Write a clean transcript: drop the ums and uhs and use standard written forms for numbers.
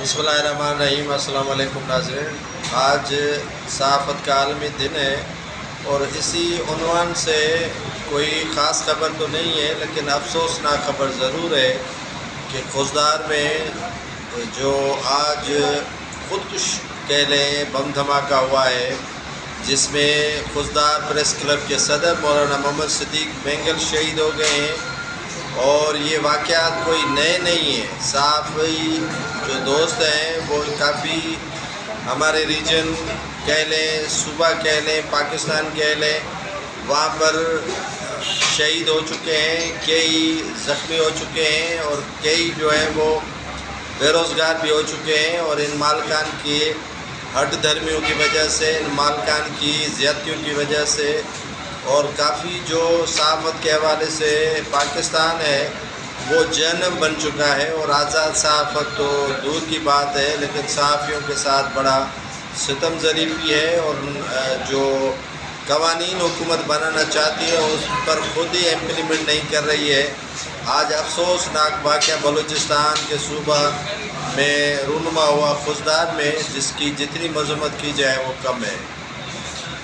بسم اللہ الرحمن الرحیم۔ السلام علیکم ناظرین، آج صحافت کا عالمی دن ہے اور اسی عنوان سے کوئی خاص خبر تو نہیں ہے، لیکن افسوسناک خبر ضرور ہے کہ خوزدار میں جو آج خودکش کہہ لیں بم دھماکہ ہوا ہے، جس میں خوزدار پریس کلب کے صدر مولانا محمد صدیق بینگل شہید ہو گئے ہیں۔ اور یہ واقعات کوئی نئے نہیں ہیں، صحافی جو دوست ہیں وہ کافی ہمارے ریجن کہہ لیں، صوبہ کہہ لیں، پاکستان کہہ لیں، وہاں پر شہید ہو چکے ہیں، کئی زخمی ہو چکے ہیں اور کئی جو ہیں وہ بے روزگار بھی ہو چکے ہیں، اور ان مالکان کی ہٹ دھرمیوں کی وجہ سے، ان مالکان کی زیادتیوں کی وجہ سے، اور کافی جو صحافت کے حوالے سے پاکستان ہے وہ جہنم بن چکا ہے، اور آزاد صحافت تو دور کی بات ہے، لیکن صحافیوں کے ساتھ بڑا ستم ظریفی ہے، اور جو قوانین حکومت بنانا چاہتی ہے اس پر خود ہی امپلیمنٹ نہیں کر رہی ہے۔ آج افسوسناک واقعہ بلوچستان کے صوبہ میں رونما ہوا خوزدار میں، جس کی جتنی مذمت کی جائے وہ کم ہے۔